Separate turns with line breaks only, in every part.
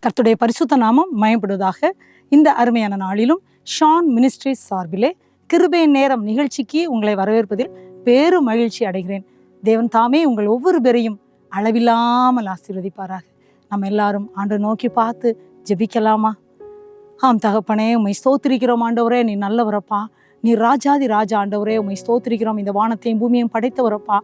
கர்த்தருடைய பரிசுத்த நாமம் மயப்படுவதாக. இந்த அருமையான நாளிலும் ஷான் மினிஸ்ட்ரிஸ் சார்பிலே கிருபை நேரம் நிகழ்ச்சிக்கு உங்களை வரவேற்பதில் பேரும் மகிழ்ச்சி அடைகிறேன். தேவன் தாமே உங்கள் ஒவ்வொரு பேரையும் அளவில்லாமல் ஆசீர்வதிப்பாராக. நம்ம எல்லாரும் ஆண்டவரை நோக்கி பார்த்து ஜெபிக்கலாமா? ஆம் தகப்பனே, உம்மை ஸ்தோத்திரிக்கிறோம் ஆண்டவரே, நீ நல்லவரப்பா. நீ ராஜாதி ராஜா ஆண்டவரே, உம்மை ஸ்தோத்திரிக்கிறோம். இந்த வானத்தையும் பூமியையும் படைத்தவரப்பா.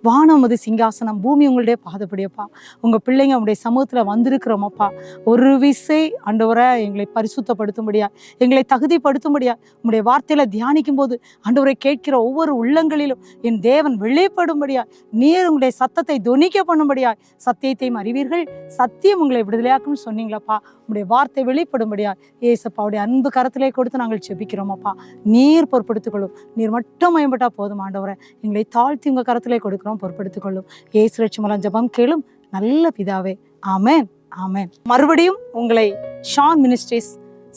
வானம் அது சிங்காசனம், பூமி உங்களுடைய பாதப்படியப்பா. உங்கள் பிள்ளைங்க உங்களுடைய சமூகத்தில் வந்திருக்கிறோமப்பா. ஒரு விசை ஆண்டவரை எங்களை பரிசுத்தப்படுத்தும்படியா, எங்களை தகுதிப்படுத்தும்படியா உங்களுடைய வார்த்தையில தியானிக்கும் போது ஆண்டவரை கேட்கிற ஒவ்வொரு உள்ளங்களிலும் என் தேவன் வெளிப்படும்படியா, நீர் உங்களுடைய சத்தத்தை தொனிக்க பண்ணும்படியா, சத்தியத்தையும் அறிவீர்கள், சத்தியம் உங்களை விடுதலையாக்கும்னு சொன்னீங்களப்பா. உங்களுடைய வார்த்தை வெளிப்படும்படியா ஏசப்பாவுடைய அன்பு கரத்திலே கொடுத்து நாங்கள் செபிக்கிறோமப்பா. நீர் பொறுப்படுத்திக் கொள்ளும். நீர் மட்டும் மேம்பட்டா போதும் ஆண்டவரை. எங்களை தாழ்த்தி உங்க கரத்திலே கொடுக்கிறோம், பொறுப்படுத்திக் கொள்ளும். ஏசு ரட்சமலாம் ஜெபம் கேளும் நல்ல பிதாவே, ஆமென், ஆமென். மறுபடியும் உங்களை ஷான் மினிஸ்ட்ரிஸ்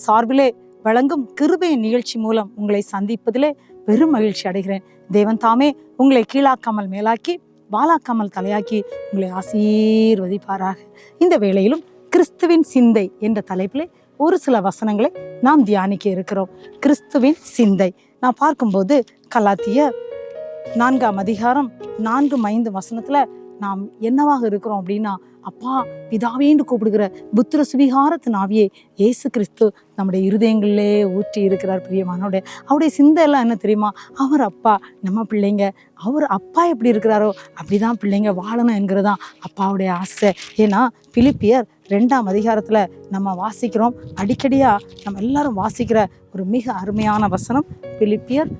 சார்பிலே வழங்கும் கிருபையின் நிகழ்ச்சி மூலம் உங்களை சந்திப்பதிலே பெரும் மகிழ்ச்சி அடைகிறேன். தேவன் தாமே உங்களை கீழாக்காமல் மேலாக்கி, வாலாக்காமல் தலையாக்கி உங்களை ஆசீர்வதிப்பாராக. இந்த வேளையிலும் கிறிஸ்துவின் சிந்தை என்ற தலைப்பிலே ஒரு சில வசனங்களை நாம் தியானிக்க இருக்கிறோம். கிறிஸ்துவின் சிந்தை நான் பார்க்கும்போது கலாத்தியர் 4ஆம் அதிகாரம் 4-5 வசனத்துல நாம் என்னவாக இருக்கிறோம் அப்படின்னா, அப்பா பிதாவேன்னு கூப்பிடுகிற புத்திர சுவிகாரத்தின் ஆவியே இயேசு கிறிஸ்து நம்முடைய இருதயங்களிலே ஊற்றி இருக்கிறார். பிரியமானோட அவருடைய சிந்தை எல்லாம் என்ன தெரியுமா? அவர் அப்பா, நம்ம பிள்ளைங்க அவர் அப்பா எப்படி இருக்கிறாரோ அப்படிதான் பிள்ளைங்க வாழணும் என்கிறதான் அப்பாவுடைய ஆசை. ஏன்னா பிலிப்பியர் 2ஆம் அதிகாரத்துல நம்ம வாசிக்கிறோம், அடிக்கடியா நம்ம எல்லாரும் வாசிக்கிற ஒரு மிக அருமையான வசனம். பிலிப்பியர்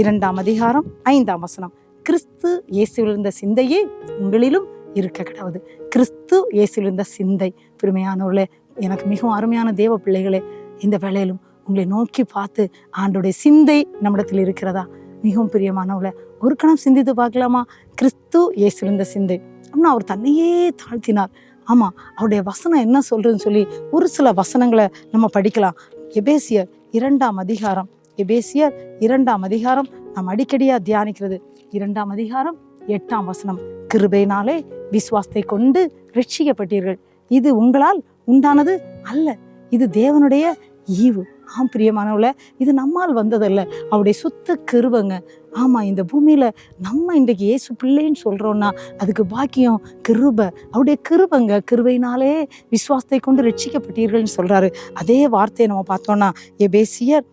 2ஆம் அதிகாரம் 5ஆம் வசனம். கிறிஸ்து இயேசுவில் இருந்த சிந்தையே உங்களிலும் இருக்க கிடவுது. கிறிஸ்து இயேசுவில் இருந்த சிந்தை. பெருமையானவர்களே, எனக்கு மிகவும் அருமையான தேவ பிள்ளைகளே, இந்த வேளையிலும் உங்களை நோக்கி பார்த்து ஆண்டோடைய சிந்தை நம்மிடத்தில் இருக்கிறதா? மிகவும் பிரியமானவர்களே, ஒரு கணம் சிந்தித்து பார்க்கலாமா? கிறிஸ்து இயேசுவில் இருந்த சிந்தை அப்படின்னா அவர் தன்னையே தாழ்த்தினார். ஆமா, அவருடைய வசனம் என்ன சொல்றதுன்னு சொல்லி ஒரு சில வசனங்களை நம்ம படிக்கலாம். எபேசியர் 2ஆம் அதிகாரம், எபேசியர் 2ஆம் அதிகாரம் நாம் அடிக்கடியா தியானிக்கிறது. 2ஆம் அதிகாரம் 8ஆம் வசனம். கிருபையினாலே விசுவாசத்தை கொண்டு ரட்சிக்கப்பட்டீர்கள், இது உங்களால் உண்டானது அல்ல, இது தேவனுடைய ஈவு. ஆம் பிரியமானவள, இது நம்மால் வந்ததல்ல, அவருடைய சுத்த கிருபைங்க. ஆமா, இந்த பூமியில நம்ம இன்றைக்கு இயேசு பிள்ளைன்னு சொல்றோம்னா அதுக்கு பாக்கியம் கிருபை, அவருடைய கிருபைங்க. கிருபையினாலே விசுவாசத்தை கொண்டு ரட்சிக்கப்பட்டீர்கள்னு சொல்றாரு. அதே வார்த்தையை நம்ம பார்த்தோம்னா எபேசியர்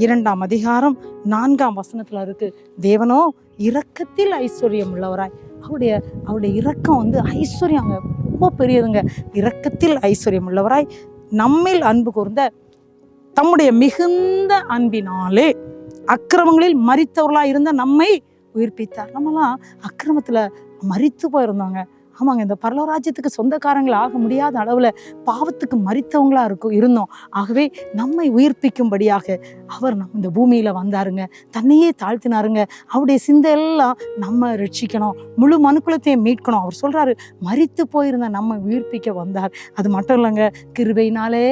2ஆம் அதிகாரம் 4ஆம் வசனத்துல இருக்கு. தேவனோ இரக்கத்தில் ஐஸ்வர்யம் உள்ளவராய், அவருடைய இரக்கம் ஐஸ்வர்யங்க, ரொம்ப பெரியதுங்க. இரக்கத்தில் ஐஸ்வர்யம் உள்ளவராய் நம்மில் அன்பு கூர்ந்த தம்முடைய மிகுந்த அன்பினாலே அக்கிரமங்களில் மரித்தவர்களாய் இருந்த நம்மை உயிர்ப்பித்தார். நம்மலாம் அக்கிரமத்துல மரித்து போயிருந்தோங்க. ஆமாங்க, இந்த பரலோராஜ்யத்துக்கு சொந்தக்காரங்கள் ஆக முடியாத அளவுல பாவத்துக்கு மரித்தவங்களா இருந்தோம். ஆகவே நம்மை உயிர்ப்பிக்கும்படியாக அவர் இந்த பூமியில வந்தாருங்க, தன்னையே தாழ்த்தினாருங்க. அவருடைய சிந்தையெல்லாம் நம்ம ரட்சிக்கணும், முழு மனுக்குலத்தையும் மீட்கணும். அவர் சொல்றாரு, மரித்து போயிருந்த நம்ம உயிர்ப்பிக்க வந்தார். அது மட்டும் இல்லைங்க, கிருபையினாலே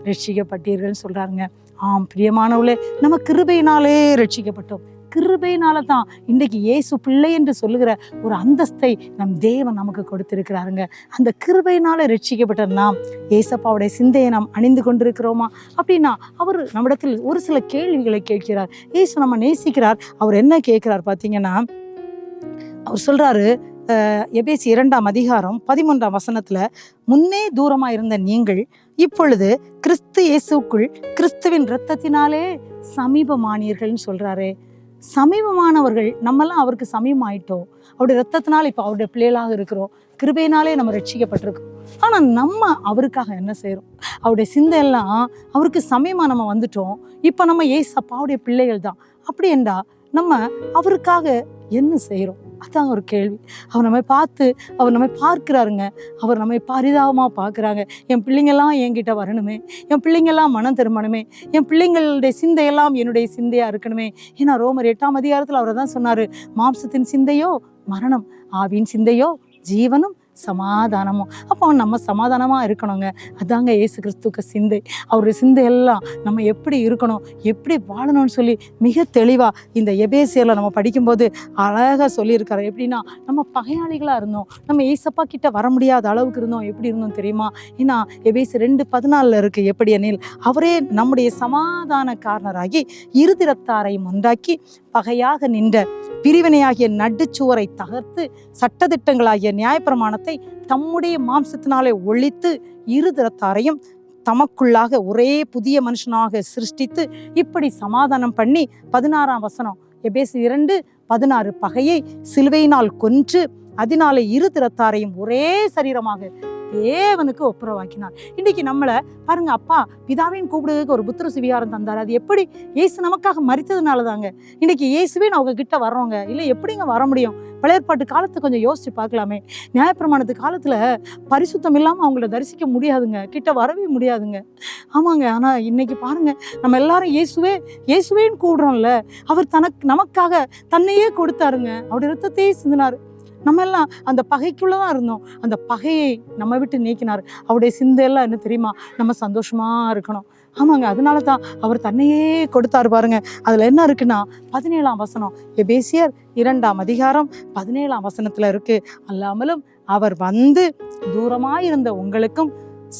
ரட்சிக்கப்பட்டீர்கள்னு சொல்றாருங்க. ஆம் பிரியமானவர்களே, நம்ம கிருபையினாலே ரட்சிக்கப்பட்டோம். கிருபையினால தான் இன்றைக்கு இயேசு பிள்ளை என்று சொல்லுகிற ஒரு அந்தஸ்தை நம் தேவன் நமக்கு கொடுத்திருக்கிறாருங்க. அந்த கிருபையினால ரட்சிக்கப்பட்ட நாம் ஏசப்பாவுடைய சிந்தையை நாம் அணிந்து கொண்டிருக்கிறோமா அப்படின்னா, அவர் நம்மிடத்தில் ஒரு சில கேள்விகளை கேட்கிறார். இயேசு நம்ம நேசிக்கிறார். அவர் என்ன கேட்கிறார் பார்த்தீங்கன்னா, அவர் சொல்றாரு, எபேசியர் 2ஆம் அதிகாரம் 13ஆம் வசனத்துல, முன்னே தூரமா இருந்த நீங்கள் இப்பொழுது கிறிஸ்து இயேசுக்குள் கிறிஸ்துவின் இரத்தத்தினாலே சமீபமானீர்கள்னு சொல்றாரு. சமீபமானவர்கள் நம்மெல்லாம் அவருக்கு சமீபமாயிட்டோம். அவருடைய ரத்தத்தினால் இப்போ அவருடைய பிள்ளைகளாக இருக்கிறோம். கிருபையினாலே நம்ம ரட்சிக்கப்பட்டிருக்கோம். ஆனா நம்ம அவருக்காக என்ன செய்யறோம்? அவருடைய சிந்தையெல்லாம் அவருக்கு சமயமா நம்ம வந்துட்டோம். இப்ப நம்ம ஏசப்பாவுடைய பிள்ளைகள் தான். அப்படி என்றா நம்ம அவருக்காக என்ன செய்யறோம்? அதான் ஒரு கேள்வி. அவர் நம்மை பார்க்கிறாருங்க. அவர் நம்மை பரிதாபமா பார்க்குறாங்க. என் பிள்ளைங்கெல்லாம் என்கிட்ட வரணுமே, என் பிள்ளைங்கெல்லாம் மனம் திரும்பணுமே, என் பிள்ளைங்களுடைய சிந்தையெல்லாம் என்னுடைய சிந்தையா இருக்கணுமே. ஏன்னா ரோமர் 8ஆம் அதிகாரத்தில் அவர் தான் சொன்னாரு, மாம்சத்தின் சிந்தையோ மரணம், ஆவியின் சிந்தையோ ஜீவனும் சமாதானமும். அப்போ நம்ம சமாதானமா இருக்கணுங்க. அதாங்க இயேசு கிறிஸ்துவுக்கு சிந்தை. அவருடைய சிந்தை எல்லாம் நம்ம எப்படி இருக்கணும், எப்படி வாழணும்னு சொல்லி மிக தெளிவா இந்த எபேசியர்ல நம்ம படிக்கும்போது அழகா சொல்லியிருக்காரு. எப்படின்னா, நம்ம பகையாளிகளா இருந்தோம், நம்ம ஏசப்பா கிட்ட வர முடியாத அளவுக்கு இருந்தோம். எப்படி இருந்தோம் தெரியுமா? ஏன்னா எபேசியர் 2:14 இருக்கு, எப்படி எனில் அவரே நம்முடைய சமாதானக்காரராகி இருதிரத்தாரையும் உண்டாக்கி பகையாக நின்ற பிரிவினையாகிய நடுச்சுவரை தகர்த்து சட்டதிட்டங்களாகிய நியாயப்பிரமாணத்தை தம்முடைய மாம்சத்தினாலே ஒழித்து இருதிரத்தாரையும் தமக்குள்ளாக ஒரே புதிய மனுஷனாக சிருஷ்டித்து இப்படி சமாதானம் பண்ணி 16ஆம் வசனம் எபேசியர் 2:16 பகையை சிலுவையினால் கொன்று அதனாலே இருதிரத்தாரையும் ஒரே சரீரமாக தேவனுக்கு ஒப்புரவாக்கினார். இன்னைக்கு நம்மளை பாருங்க, அப்பா பிதாவின் கூப்பிடுறதுக்கு ஒரு புத்திர சுவிகாரம் தந்தார். அது எப்படி? இயேசு நமக்காக மரித்ததுனால தாங்க. இன்னைக்கு இயேசுவே நான் அவங்க கிட்ட வர்றோங்க. இல்லை எப்படிங்க வர முடியும்? பழையற்பாட்டு காலத்தை கொஞ்சம் யோசிச்சு பார்க்கலாமே. நியாயப்பிரமாணத்து காலத்துல பரிசுத்தம் இல்லாமல் அவங்கள தரிசிக்க முடியாதுங்க, கிட்ட வரவே முடியாதுங்க. ஆமாங்க. ஆனால் இன்னைக்கு பாருங்க, நம்ம எல்லாரும் இயேசுவேன்னு கூடுறோம்ல. அவர் நமக்காக தன்னையே கொடுத்தாருங்க. அவருடைய ரத்தத்தையே சிந்தினார். நம்ம எல்லாம் அந்த பகைக்குள்ளதான் இருந்தோம். அந்த பகையை நம்ம விட்டு நீக்கினார். அவருடைய சிந்தையெல்லாம் என்ன தெரியுமா? நம்ம சந்தோஷமா இருக்கணும். ஆமாங்க. அதனால தான் அவர் தன்னையே கொடுத்தாரு பாருங்க. அதுல என்ன இருக்குன்னா 17ஆம் வசனம் எபேசியர் 2ஆம் அதிகாரம் 17ஆம் வசனத்துல இருக்கு. அல்லாமலும் அவர் வந்து தூரமாயிருந்த உங்களுக்கும்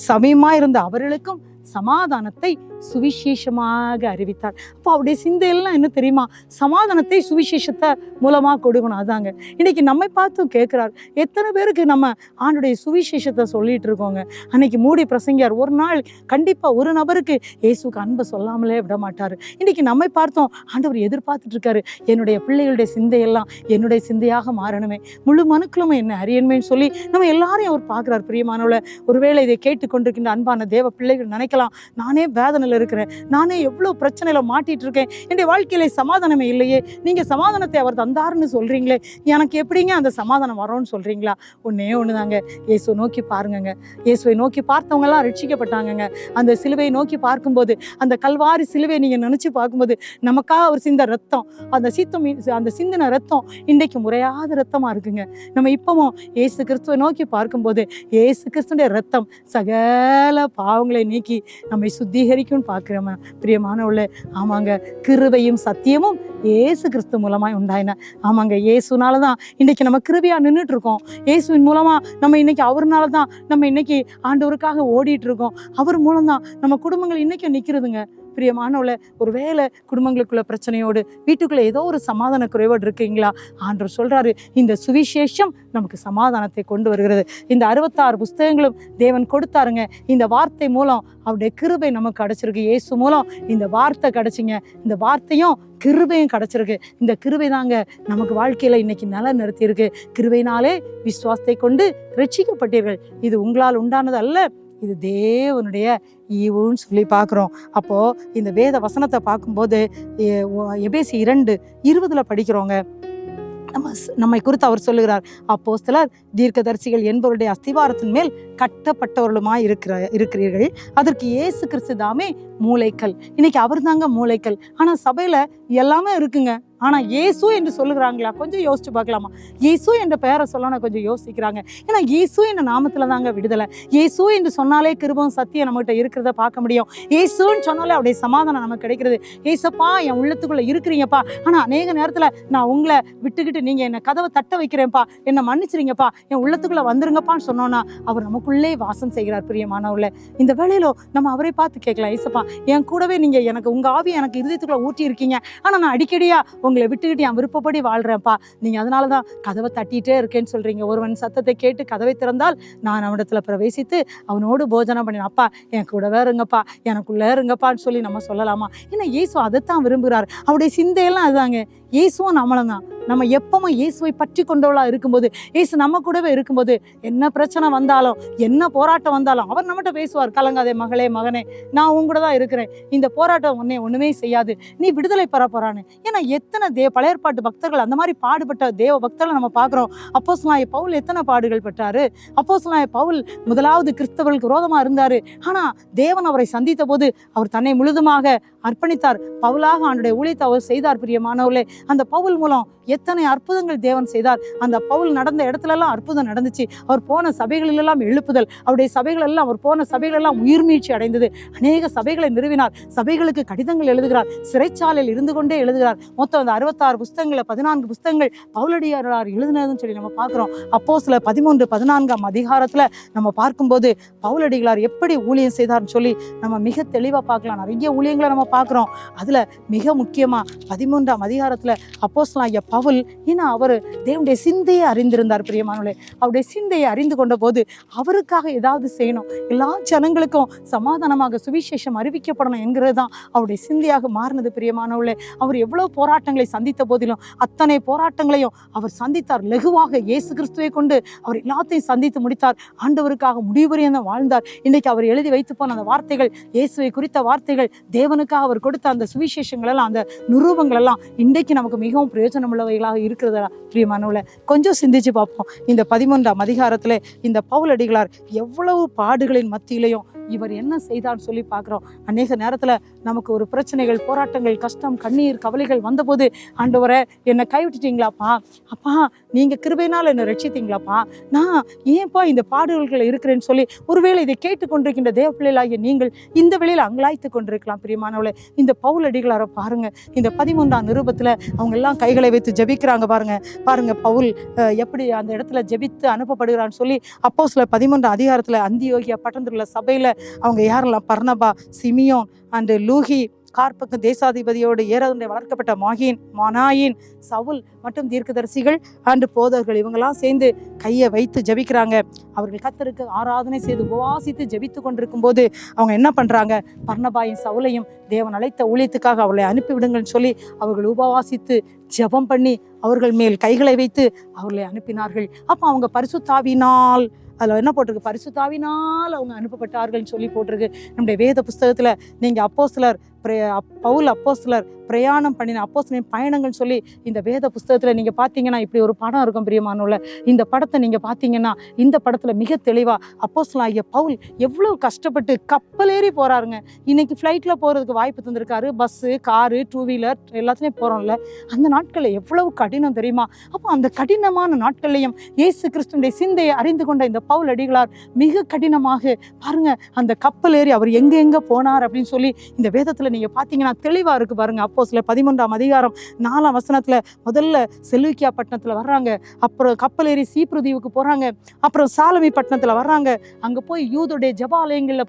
சமீபமாயிருந்த அவர்களுக்கும் சமாதானத்தை சுவிசேஷமாக அறிவித்தார். அப்போ அவருடைய சிந்தையெல்லாம் என்ன தெரியுமா? சமாதானத்தை சுவிசேஷத்தை மூலமா கொடுக்கணும். அதாங்க இன்னைக்கு நம்மை பார்த்தும் கேட்கிறார். எத்தனை பேருக்கு நம்ம ஆண்டுடைய சுவிசேஷத்தை சொல்லிட்டு இருக்கோங்க. அன்னைக்கு மூடி பிரசங்கியார் ஒரு நாள் கண்டிப்பா ஒரு நபருக்கு இயேசுக்கு அன்பை சொல்லாமலே விட மாட்டாரு. இன்னைக்கு நம்மை பார்த்தோம் ஆண்டவர் எதிர்பார்த்துட்டு இருக்காரு. என்னுடைய பிள்ளைகளுடைய சிந்தையெல்லாம் என்னுடைய சிந்தையாக மாறணுமே, முழு மனுக்களும் என்ன அறியணுமேன்னு சொல்லி நம்ம எல்லாரையும் அவர் பார்க்கிறார். பிரியமானவள, ஒருவேளை இதை கேட்டுக்கொண்டிருக்கின்ற அன்பான தேவ பிள்ளைகள் நினைக்கலாம், நானே வேதனையில் இருக்கிறேன், நானே எவ்வளோ பிரச்சனையில மாட்டிட்டு இருக்கேன், என்னுடைய வாழ்க்கையில சமாதானமே இல்லையே. நீங்க சமாதானத்தை அவர் தந்தாருன்னு சொல்றீங்களே, எனக்கு எப்படிங்க அந்த சமாதானம் வரும்னு சொல்றீங்களா? ஒன்னே ஒண்ணுதாங்க, இயேசுவை நோக்கி பாருங்க. இயேசுவை நோக்கி பார்த்தவங்க எல்லாம் ரட்சிக்கப்பட்டாங்கங்க. அந்த சிலுவையை நோக்கி பார்க்கும்போது, அந்த கல்வாரி சிலுவையை நீங்க நினைச்சு பார்க்கும்போது, நமக்காக அவர் சிந்த ரத்தம், அந்த சிந்தின ரத்தம் இன்றைக்கு முறையாத ரத்தமா இருக்குங்க. நம்ம இப்பவும் இயேசு கிறிஸ்துவை நோக்கி பார்க்கும்போது இயேசு கிறிஸ்துடைய ரத்தம் சகல பாவங்களை நீக்கி நம்மை சுத்திகரிக்கும் பார்க்கிறோம். பிரியமானவள, ஆமாங்க, கிருபையும் சத்தியமும் இயேசு கிறிஸ்து மூலமாய் உண்டாயின. ஆமாங்க, இயேசுனாலதான் இன்னைக்கு நம்ம கிருபையா நின்றுட்டு இருக்கோம். இயேசுவின் மூலமா நம்ம இன்னைக்கு அவர்னாலதான் நம்ம இன்னைக்கு ஆண்டவருக்காக ஓடிட்டு இருக்கோம். அவர் மூலம்தான் நம்ம குடும்பங்கள் இன்னைக்கும் நிக்கிறதுங்க. பிரியமானவள, ஒரு வேளை குடும்பங்களுக்குள்ள பிரச்சனையோடு வீட்டுக்குள்ள ஏதோ ஒரு சமாதான குறைவோடு இருக்கீங்களா? ஆண்டவர் சொல்றாரு, இந்த சுவிசேஷம் நமக்கு சமாதானத்தை கொண்டு வருகிறது. இந்த 66 புஸ்தகங்களும் தேவன் கொடுத்தாருங்க. இந்த வார்த்தை மூலம் அவருடைய கிருபை நமக்கு கிடைச்சிருக்கு. இயேசு மூலம் இந்த வார்த்தை கிடைச்சிங்க. இந்த வார்த்தையும் கிருபையும் கிடைச்சிருக்கு. இந்த கிருபை தாங்க நமக்கு வாழ்க்கையில இன்னைக்கு நிலை நிறுத்தி இருக்கு. கிருபையினாலே விசுவாசத்தை கொண்டு ரட்சிக்கப்பட்டீர்கள், இது உங்களால் உண்டானது அல்ல, இது தேவனுடைய ஈவுன்னு சொல்லி பார்க்குறோம். அப்போ இந்த வேத வசனத்தை பார்க்கும்போது எபேசியர் 2:20 படிக்கிறோங்க. நம்மை குறித்து அவர் சொல்லுகிறார், அப்போஸ்தலர் தீர்க்கதரிசிகள் என்பவருடைய அஸ்திவாரத்தின் மேல் கட்டப்பட்டவர்களுமாய் இருக்கிறீர்கள், அதற்கு இயேசு கிறிஸ்து தாமே மூளைக்கல். இன்னைக்கு அவர் தாங்க மூளைக்கல். ஆனா சபையில எல்லாமே இருக்குங்க, ஆனா இயேசு என்று சொல்லுகிறாங்களா? கொஞ்சம் யோசிச்சு பார்க்கலாமா? இயேசு என்ற பெயரை சொல்லணும் கொஞ்சம் யோசிக்கிறாங்க. ஏன்னா இயேசு என்ற நாமத்துல தாங்க விடுதலை. இயேசு என்று சொன்னாலே கிருபையும் சத்தியம் நம்மகிட்ட இருக்கிறத பார்க்க முடியும். இயேசுன்னு சொன்னாலே அவருடைய சமாதானம் நமக்கு கிடைக்கிறது. ஏசப்பா என் உள்ளத்துக்குள்ள இருக்கிறீங்கப்பா, ஆனா அநேக நேரத்துல நான் உங்களை விட்டுக்கிட்டு நீங்க என்ன கதவை தட்ட வைக்கிறேன்ப்பா, என்ன மன்னிச்சிருங்கப்பா, என் உள்ளத்துக்குள்ள வந்துருங்கப்பான்னு சொன்னோன்னா அவர் நமக்குள்ளே வாசம் செய்கிறார். பிரியமானவர்களே, இந்த வேளையிலோ நம்ம அவரை பார்த்து கேட்கலாம், ஏசப்பா என் கூடவே நீங்க எனக்கு உங்க ஆவியை எனக்கு இருதயத்துக்குள்ள ஊட்டி இருக்கீங்க, ஆனா நான் அடிக்கடியா உங்களை விட்டுக்கிட்டு என் விருப்பப்படி வாழ்றேன்ப்பா, நீங்க அதனாலதான் கதவை தட்டிட்டே இருக்கேன்னு சொல்றீங்க. ஒருவன் சத்தத்தை கேட்டு கதவை திறந்தால் நான் அவனிடத்துல பிரவேசித்து அவனோடு போஜனம் பண்ணினேன். அப்பா என் கூடவே இருங்கப்பா, எனக்குள்ள இருங்கப்பான்னு சொல்லி நம்ம சொல்லலாமா? ஏன்னா இயேசு அதைத்தான் விரும்புகிறார். அவருடைய சிந்தையெல்லாம் அதுதாங்க. இயேசுவும் நம்மளும் தான். நம்ம எப்பவும் இயேசுவை பற்றி கொண்டவளா இருக்கும்போது, இயேசு நம்ம கூடவே இருக்கும்போது, என்ன பிரச்சனை வந்தாலும் என்ன போராட்டம் வந்தாலும் அவர் நம்மகிட்ட பேசுவார். கலங்காதே மகளே மகனே, நான் உங்க கூட தான் இருக்கிறேன், இந்த போராட்டம் உன்னை ஒண்ணுமே செய்யாது, நீ விடுதலை பெற போறான்னு. ஏன்னா எத்தனை பழையற்பாட்டு பக்தர்கள் அந்த மாதிரி பாடுபட்ட தேவ பக்தர்களை நம்ம பார்க்கிறோம். அப்போஸ்தலனாகிய பவுல் எத்தனை பாடுகள் பெற்றாரு. அப்போஸ்தலனாகிய பவுல் முதலாவது கிறிஸ்தவர்களுக்கு விரோதமா இருந்தாரு. ஆனா தேவன் அவரை சந்தித்த போது அவர் தன்னை முழுதுமாக அர்ப்பணித்தார். பவுலாக ஆண்டுடைய ஊழியத்தை அவர் செய்தார். பிரியமானவர்களே, அந்த பவுல் மூலம் எத்தனை அற்புதங்கள் தேவன் செய்தார். அந்த பவுல் நடந்த இடத்துல எல்லாம் அற்புதம் நடந்துச்சு. அவர் போன சபைகளிலெல்லாம் எழுப்புதல், அவருடைய சபைகள் எல்லாம், அவர் போன சபைகள் எல்லாம் உயிர்மீழ்ச்சி அடைந்தது. அநேக சபைகளை நிறுவினார், சபைகளுக்கு கடிதங்கள் எழுதுகிறார், சிறைச்சாலையில் இருந்து கொண்டே எழுதுகிறார். மொத்தம் அந்த 66 புஸ்தகங்களை 14 புஸ்தகங்கள் பவுலடியார் எழுதினதுன்னு சொல்லி நம்ம பார்க்கிறோம். அப்போஸ்தலர் 13-14 அதிகாரத்துல நம்ம பார்க்கும்போது பவுலடிகளார் எப்படி ஊழியம் செய்தார்னு சொல்லி நம்ம மிக தெளிவா பார்க்கலாம். நிறைய ஊழியங்களை நம்ம பார்க்கிறோம். அதுல மிக முக்கியமா 13 அதிகாரத்துல அப்போஸ்தலனாகிய பவுல், ஏன்னா அவர் தேவனுடைய சிந்தையை அறிந்திருந்தார். பிரியமானவர்களே, அவருடைய சிந்தையை அறிந்து கொண்ட போது அவருக்காக ஏதாவது செய்யணும், எல்லா ஜனங்களுக்கும் சமாதானமாக சுவிசேஷம் அறிவிக்கப்படணும் என்கிறது தான் அவருடைய சிந்தையாக மாறினது. பிரியமானவர்களே, அவர் எவ்வளவு போராட்டங்களை சந்தித்த போதிலும் அத்தனை போராட்டங்களையும் அவர் சந்தித்தார். லகுவாக இயேசு கிறிஸ்துவை கொண்டு அவர் எல்லாத்தையும் சந்தித்து முடித்தார். ஆண்டவருக்காக முடிவுரையும் வாழ்ந்தார். இன்றைக்கு அவர் எழுதி வைத்து போன அந்த வார்த்தைகள், இயேசுவை குறித்த வார்த்தைகள், தேவனுக்காக அவர் கொடுத்த அந்த சுவிசேஷங்கள் எல்லாம், அந்த நிரூபங்கள் எல்லாம் இன்றைக்கு நமக்கு மிகவும் பிரயோஜனம் உள்ளவைகளாக இருக்கிறதா பிரியமானவர்களே? கொஞ்சம் சிந்திச்சு பார்ப்போம். இந்த 13 அதிகாரத்துல இந்த பவுலடிகளார் எவ்வளவு பாடுகளின் மத்தியிலையும் இவர் என்ன செய்தான்னு சொல்லி பார்க்குறோம். அநேக நேரத்தில் நமக்கு ஒரு பிரச்சனைகள், போராட்டங்கள், கஷ்டம், கண்ணீர், கவலைகள் வந்தபோது, ஆண்டவரே என்னை கைவிட்டுட்டீங்களாப்பா, அப்பா நீங்கள் கிருபையினால் என்னை ரட்சித்தீங்களாப்பா, நான் ஏன்ப்பா இந்த பாடுகளில் இருக்கிறேன்னு சொல்லி ஒருவேளை இதை கேட்டுக்கொண்டிருக்கின்ற தேவ பிள்ளைகளாகிய நீங்கள் இந்த வேளையில் அங்கலாய்த்து கொண்டிருக்கலாம். பிரியமானவளே, இந்த பவுலடிகளாரை பாருங்க. இந்த 13ஆம் நிருபத்தில் அவங்க எல்லாம் கைகளை வைத்து ஜெபிக்கிறாங்க. பாருங்க பவுல் எப்படி அந்த இடத்துல ஜெபித்து அனுப்பப்படுகிறான்னு சொல்லி அப்போஸ்தலர் 13 அதிகாரத்தில் அந்தியோகியா பட்டணத்தில் உள்ள சபையில் அவங்க யாரெல்லாம், பர்னபா, சிமியோன் அண்டு லூகி, கார்பக்கு தேசாதிபதியோடு ஏரோதுடைய வளர்க்கப்பட்ட மனாயின், சவுல் மற்றும் தீர்க்கதரிசிகள் அண்டு போதர்கள் இவங்கெல்லாம் சேர்ந்து கையை வைத்து ஜெபிக்கிறாங்க. அவர்கள் கர்த்தருக்கு ஆராதனை செய்து உபவாசித்து ஜெபித்து கொண்டிருக்கும் போது அவங்க என்ன பண்றாங்க, பர்னபாயும் சவுலையும் தேவன் அழைத்த ஊழியத்துக்காக அவர்களை அனுப்பிவிடுங்கள்னு சொல்லி அவர்கள் உபவாசித்து ஜெபம் பண்ணி அவர்கள் மேல் கைகளை வைத்து அவர்களை அனுப்பினார்கள். அப்போ அவங்க பரிசுத்தாவினால், அதில் என்ன போட்டிருக்கு, பரிசுத்தாவினால் அவங்க அனுப்பப்பட்டார்கள்னு சொல்லி போட்டிருக்கு நம்முடைய வேத புஸ்தகத்தில். நீங்கள் அப்போஸ்தலர் பவுல் அப்போஸ்தலர் பிரயாணம் பண்ணின அப்போஸ்தலரின் பயணங்கள்னு சொல்லி இந்த வேத புஸ்தகத்தில் நீங்கள் பார்த்தீங்கன்னா இப்படி ஒரு படம் இருக்கும். பிரியமானவர்களே, இந்த படத்தை நீங்கள் பார்த்தீங்கன்னா இந்த படத்தில் மிக தெளிவாக அப்போஸ்தலனாகிய பவுல் எவ்வளோ கஷ்டப்பட்டு கப்பலேறி போகிறாருங்க. இன்னைக்கு ஃப்ளைட்டில் போகிறதுக்கு வாய்ப்பு தந்திருக்காரு, பஸ்ஸு, காரு, 2 வீலர் எல்லாத்துலேயும் போகிறோம்ல. அந்த நாட்களில் எவ்வளவு கடினம் தெரியுமா? அப்போ அந்த கடினமான நாட்கள்லையும் இயேசு கிறிஸ்துவினுடைய சிந்தையை அறிந்து கொண்ட இந்த பவுல் அடிகளார் மிக கடினமாக பாருங்க அந்த கப்பலேறி அவர் எங்கே போனார் அப்படின்னு சொல்லி இந்த வேதத்தில் நீங்கள் பார்த்தீங்கன்னா தெளிவாக இருக்குது. பாருங்க, அப்போஸ்தலர் 13ஆம் அதிகாரம் 4ஆம் வசனத்தில் முதல்ல செலூக்கியா பட்டணத்தில் வர்றாங்க, அப்புறம் கப்பலேறி சீப்ரு தீவுக்கு போகிறாங்க, அப்புறம் சாலமி பட்டணத்தில் வர்றாங்க. அங்கே போய் யூதருடைய ஜெபாலயங்களில்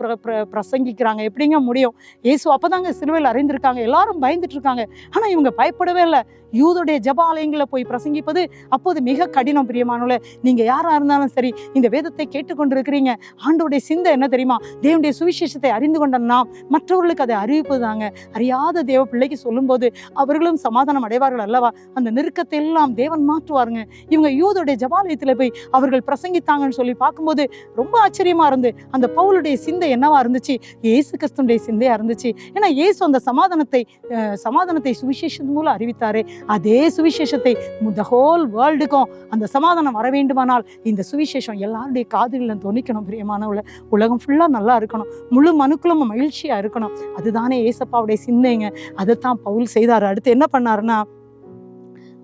பிரசங்கிக்கிறாங்க. எப்படிங்க முடியும்? இயேசு அப்போதாங்க சிலுவையில் அறிந்திருக்காங்க, எல்லாரும் பயந்துட்டு இருக்காங்க. ஆனால் இவங்க பயப்படவே இல்லை. யூதருடைய ஜெபாலயங்களில் போய் பிரசங்கிப்பது அப்போது மிக கடினம். பிரியமானவர்களே, நீங்கள் யாராக இருந்தாலும் சரி இந்த வேதத்தை கேட்டுக்கொண்டிருக்கிறீங்க, ஆண்டவருடைய சிந்தை என்ன தெரியுமா? தேவனுடைய சுவிசேஷத்தை அறிந்து கொண்ட நாம் மற்றவர்களுக்கு அதை அறிவிப்பது தாங்க. அறியாத தேவ பிள்ளைக்கு சொல்லும்போது அவர்களும் சமாதானம் அடைவார்கள் அல்லவா? அந்த நெருக்கத்தை எல்லாம் தேவன் மாற்றுவாருங்க. இவங்க யூதருடைய ஜெபாலயத்தில் போய் அவர்கள் பிரசங்கித்தாங்கன்னு சொல்லி பார்க்கும்போது ரொம்ப ஆச்சரியமா இருந்து, அந்த பவுலுடைய சிந்தை என்னவா இருந்துச்சு? இயேசு கிறிஸ்துடைய சிந்தையா இருந்துச்சு. ஏன்னா இயேசு அந்த சமாதானத்தை சுவிசேஷத்தின் மூலம் அறிவித்தாரே, அதே சுவிசேஷத்தை the whole வேர்ல்டுக்கும் அந்த சமாதானம் வர வேண்டுமானால் இந்த சுவிசேஷம் எல்லாருடைய காதுகளிலும் தொனிக்கணும். பிரியமானவர்களே, உலகம் ஃபுல்லாக நல்லா இருக்கணும், முழு மனுக்களும் மகிழ்ச்சியாக இருக்கணும். அதுதானே ஏசப்பாவுடைய சிந்தைங்க. அதைத்தான் பவுல் செய்தார். அடுத்து என்ன பண்ணாருன்னா,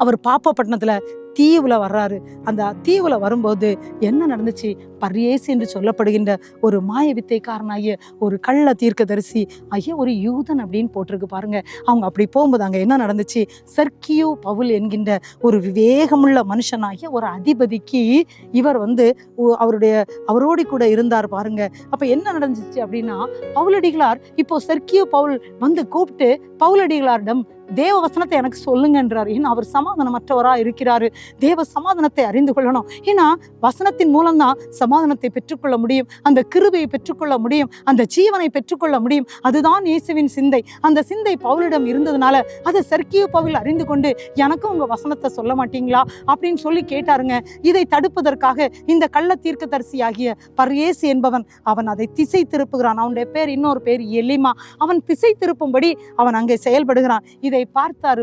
அவர் பாப்பப்பட்டினத்தில் தீவுல வர்றாரு. அந்த தீவுல வரும்போது என்ன நடந்துச்சு? பர்யேசு என்று சொல்லப்படுகின்ற ஒரு மாய வித்தைக்காரனாகிய ஒரு கள்ள தீர்க்கதரிசி ஆகிய ஒரு யூதன் அப்படின்னு போட்டிருக்கு பாருங்க. அவங்க அப்படி போகும்போது அங்கே என்ன நடந்துச்சு? செர்கியு பவுல் என்கின்ற ஒரு விவேகமுள்ள மனுஷனாகிய ஒரு அதிபதிக்கு இவர் அவரோடு கூட இருந்தார் பாருங்க. அப்ப என்ன நடந்துச்சு அப்படின்னா, பவுலடிகளார் இப்போ செர்கியு பவுல் வந்து கூப்பிட்டு பவுலடிகளாரிடம் தேவ வசனத்தை எனக்கு சொல்லுங்கன்றார். ஏன்னா அவர் சமாதானமற்றவரா இருக்கிறாரு. தேவ சமாதானத்தை அறிந்து கொள்ளணும். ஏன்னா வசனத்தின் மூலம்தான் சமாதானத்தை பெற்றுக்கொள்ள முடியும், அந்த கிருபையை பெற்றுக்கொள்ள முடியும், அந்த ஜீவனை பெற்றுக்கொள்ள முடியும். அதுதான் இயேசுவின் சிந்தை. அந்த சிந்தை பவுலிடம் இருந்ததுனால அதை செர்கியு பவுல் அறிந்து கொண்டு, எனக்கும் உங்க வசனத்தை சொல்ல மாட்டீங்களா அப்படின்னு சொல்லி கேட்டாருங்க. இதை தடுப்பதற்காக இந்த கள்ள தீர்க்கதரிசியாகிய பர்யேசு என்பவன் அவன் அதை திசை திருப்புகிறான். அவனுடைய பேர் இன்னொரு பேர் எலிமா. அவன் திசை திருப்பும்படி அவன் அங்கே செயல்படுகிறான். இதை பார்த்தாரு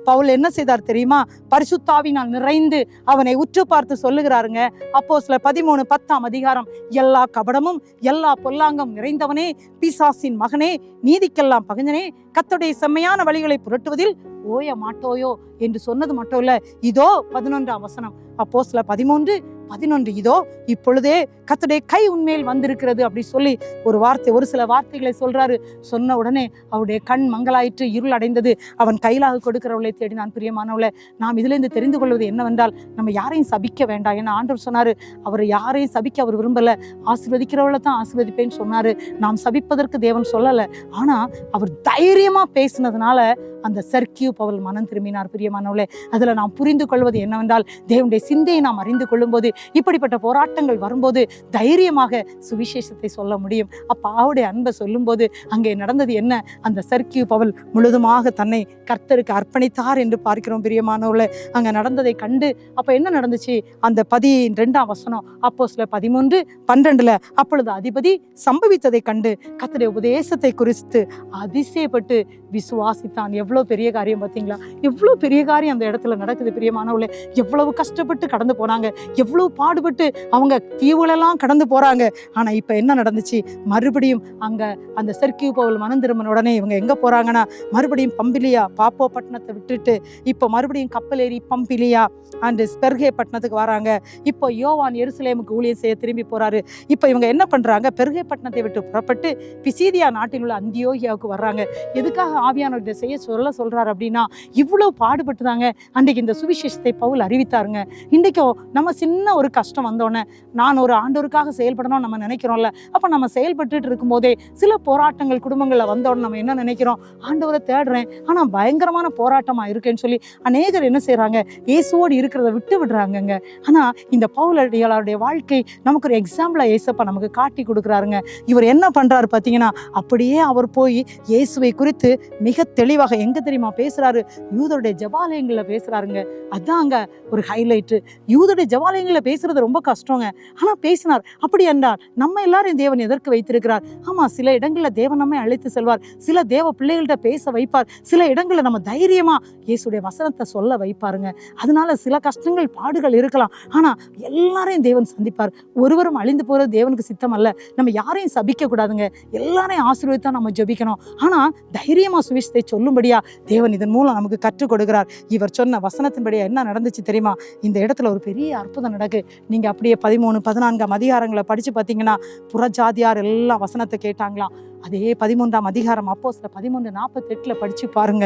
பவுல் என்ன செய்தார் தெரியுமா? பரிசுத்தாவினால் நிறைந்து அவனை உற்று பார்த்து சொல்லுகிறாருங்க. அப்போஸ்தலர் 13:10 அதிகாரம், எல்லா கபடமும் எல்லா பொல்லாங்கும் நிறைந்தவனே, பிசாசின் மகனே, நீதிக்கெல்லாம் பகஞ்சனே, கர்த்தருடைய செம்மையான வழிகளை புரட்டுவதில் ஓய மாட்டோயோ என்று சொன்னது மட்டும் இல்ல, இதோ 11ஆம் வசனம் அப்போஸ்தலர் 13:11, இதோ இப்பொழுதே கர்த்தருடைய கை உன்மேல் வந்திருக்கிறது அப்படி சொல்லி ஒரு சில வார்த்தைகளை சொல்றாரு. சொன்ன உடனே அவருடைய கண் மங்கலாயிற்று, இருள் அடைந்தது. அவன் கையிலாக கொடுக்கிறவளை தேடினான். பிரியமானவளே, நாம் இதிலிருந்து தெரிந்து கொள்வது என்னவென்றால், நம்ம யாரையும் சபிக்க வேண்டாம். ஏன்னா ஆண்டவர் சொன்னாரு, அவர் யாரையும் சபிக்க அவர் விரும்பல, ஆசீர்வதிக்கிறவளை தான் ஆசீர்வதிப்பேன்னு சொன்னாரு. நாம் சபிப்பதற்கு தேவன் சொல்லல. ஆனா அவர் தைரியமா பேசினதுனால அந்த செர்கியூ பவுல் மனம் திரும்பினார். பிரியமானவளே, அதுல நாம் புரிந்து கொள்வது என்னவென்றால், தேவனுடைய சிந்தையை நாம் அறிந்து கொள்ளும் போது, இப்படிப்பட்ட போராட்டங்கள் வரும்போது தைரியமாக சுவிசேஷத்தை சொல்ல முடியும். அப்ப அவருடைய அன்பை சொல்லும் போது அங்கே நடந்தது என்ன? அந்த செர்கியூ பவுல் முழுதுமாக தன்னை கர்த்தருக்கு அர்ப்பணித்தார் என்று பார்க்கிறோம். பிரியமானவளே, அங்க நடந்ததை கண்டு அப்ப என்ன நடந்துச்சு? அந்த 12ஆம் வசனம் அப்போஸ்தலர் 13:12, அப்பொழுது அதிபதி சம்பவித்ததை கண்டு கர்த்தருடைய உபதேசத்தை குறித்து அதிசயப்பட்டு விசுவாசித்தான். எவ்வளவு பெரிய காரியம் பார்த்தீங்களா? எவ்வளவு பெரிய காரியம் அந்த இடத்துல நடக்குது. பிரியமானவளே, எவ்வளவு கஷ்டப்பட்டு கடந்து போனாங்க, எவ்வளவு பாடுபட்டு அவங்க தீவுகளெல்லாம் கடந்து போறாங்க. ஆனா இப்ப என்ன நடந்துச்சு? மறுபடியும் அங்க அந்த செர்கியூ பவுல் மனம் திரும்பின உடனே இவங்க எங்க போறாங்கன்னா, மறுபடியும் பம்பிலியா பாப்போ பட்டணத்தை விட்டுட்டு இப்போ மறுபடியும் கப்பல் ஏறி பம்பிலியா அண்ட் பெர்கே பட்டணத்துக்கு வராங்க. இப்போ யோவான் எருசலேமுக்கு ஊழியம் செய்ய திரும்பி போறாரு. இப்போ இவங்க என்ன பண்றாங்க? பெர்கே பட்டணத்தை விட்டு புறப்பட்டு பிசீதியா நாட்டில் உள்ள அந்தியோகியாவுக்கு வர்றாங்க. எதுக்காக ஆவியானவர் இதை செய்ய சொல்றாரு அப்படின்னா, இவ்வளவு பாடுபட்டு தாங்க அன்றைக்கு இந்த சுவிசேஷத்தை பவுல் அறிவித்தாருங்க. இன்றைக்கும் நம்ம சின்ன ஒரு கஷ்டம் வந்தோடனே, நான் ஒரு ஆண்டவருக்காக செயல்படணும் நம்ம நினைக்கிறோம்ல, அப்ப நம்ம செயல்பட்டு இருக்கும் போதே சில போராட்டங்கள் குடும்பங்கள்ல வந்தோடனே நம்ம என்ன நினைக்கிறோம்? ஆண்டவரை தேடுறேன், ஆனா பயங்கரமான போராட்டமா இருக்குன்னு சொல்லி அநேகர் என்ன செய்யறாங்க? இயேசுவோடு இருக்கிறத விட்டு விடுறாங்கங்க. ஆனா இந்த பவுலடியாளருடைய வாழ்க்கை நமக்கு ஒரு எக்ஸாம்பிளா இயேசப்பா நமக்கு காட்டி கொடுக்குறாருங்க. இவர் என்ன பண்றாரு பார்த்தீங்கன்னா, அப்படியே அவர் போய் இயேசுவை குறித்து மிக தெளிவாக எங்க தெரியுமா பேசுறாரு? யூதருடைய ஜெபாலயங்கள்ல பேசுறாருங்க. அதாங்க ஒரு ஹைலைட். யூதருடைய ஜெபாலயங்கள்ல பேசுறது ரொம்ப கஷ்டங்க, ஆனா பேசினார். அப்படி என்றால் நம்ம எல்லாரும் தேவன் எதற்கு வைத்திருக்கிறார்? ஆமா, சில இடங்கள்ல தேவன் நம்மை அழைத்து செல்வார், சில தேவ பிள்ளைகள்கிட்ட பேச வைப்பார், சில இடங்கள்ல நம்ம தைரியமா இயேசுடைய வசனத்தை சொல்ல வைப்பாருங்க. அதனால சில கஷ்டங்கள் பாடுகள் இருக்கலாம், ஆனா எல்லாரையும் தேவன் சந்திப்பார். ஒருவரும் அழிந்து போறது தேவனுக்கு சித்தம் அல்ல. நம்ம யாரையும் சபிக்க கூடாதுங்க, எல்லாரையும் ஆசீர்வதித்தா நம்ம ஜெபிக்கணும். ஆனா தைரியமா சுவிசேஷத்தை சொல்லும்படியா தேவன் இதன் மூலம் நமக்கு கற்றுக் கொடுக்கிறார். இவர் சொன்ன வசனத்தின்படியா என்ன நடந்துச்சு தெரியுமா? இந்த இடத்துல ஒரு பெரிய அற்புதம் நடக்கு. நீங்க அப்படியே 13, 14ஆம் அதிகாரங்களை படிச்சு பார்த்தீங்கன்னா, புறஜாதியார் எல்லாம் வசனத்தை கேட்டாங்களாம். அதே 13ஆம் அதிகாரம் அப்போஸ்தலர் 13:48 படிச்சு பாருங்க.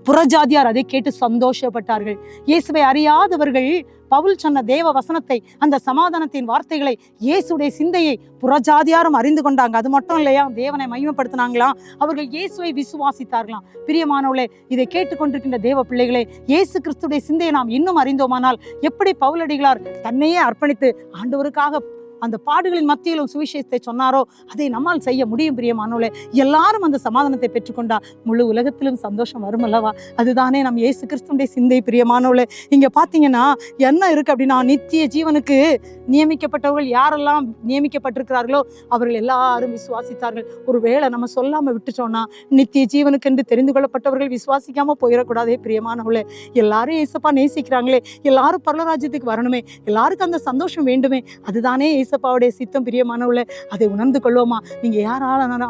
புறஜாதியார் அதை கேட்டு சந்தோஷப்பட்டார்கள். இயேசுவை அறியாதவர்கள் பவுல் சொன்ன தேவ வசனத்தை, அந்த சமாதானத்தின் வார்த்தைகளை, இயேசுடைய சிந்தையை புறஜாதியாரும் அறிந்து கொண்டாங்க. அது மட்டும் இல்லையா, தேவனை மகிமைப்படுத்தினாங்களாம். அவர்கள் இயேசுவை விசுவாசித்தார்களாம். பிரியமானவர்களே, இதை கேட்டுக்கொண்டிருக்கின்ற தேவ பிள்ளைகளே, இயேசு கிறிஸ்துடைய சிந்தையை நாம் இன்னும் அறிந்தோமானால், எப்படி பவுலடிகளார் தன்னையே அர்ப்பணித்து ஆண்டவருக்காக அந்த பாடுகளின் மத்தியிலும் சுவிசேஷத்தை சொன்னாரோ, அதை நம்மால் செய்ய முடியும். பிரியமானவர்களே, எல்லாரும் அந்த சமாதானத்தை பெற்றுக்கொண்டா முழு உலகத்திலும் சந்தோஷம் வரும் அல்லவா? அதுதானே நம் இயேசு கிறிஸ்துடைய சிந்தை. பிரியமானவர்களே, இங்க பாத்தீங்கன்னா என்ன இருக்கு அப்படின்னா, நித்திய ஜீவனுக்கு நியமிக்கப்பட்டவர்கள் யாரெல்லாம் நியமிக்கப்பட்டிருக்கிறார்களோ அவர்கள் எல்லாரும் விசுவாசித்தார்கள். ஒருவேளை நம்ம சொல்லாம விட்டுட்டோம்னா, நித்திய ஜீவனுக்கு என்று தெரிந்து கொள்ளப்பட்டவர்கள் விசுவாசிக்காம போயிடக்கூடாதே. பிரியமானவர்களே, எல்லாரும் இயேசப்பா நேசிக்கிறாங்களே, எல்லாரும் பரலோகராஜ்யத்துக்கு வரணுமே, எல்லாருக்கும் அந்த சந்தோஷம் வேண்டுமே, அதுதானே இயேசப்பாவுடைய சித்தம். பிரியமானவர்களே, அதை உணர்ந்து கொள்வோமா? நீங்க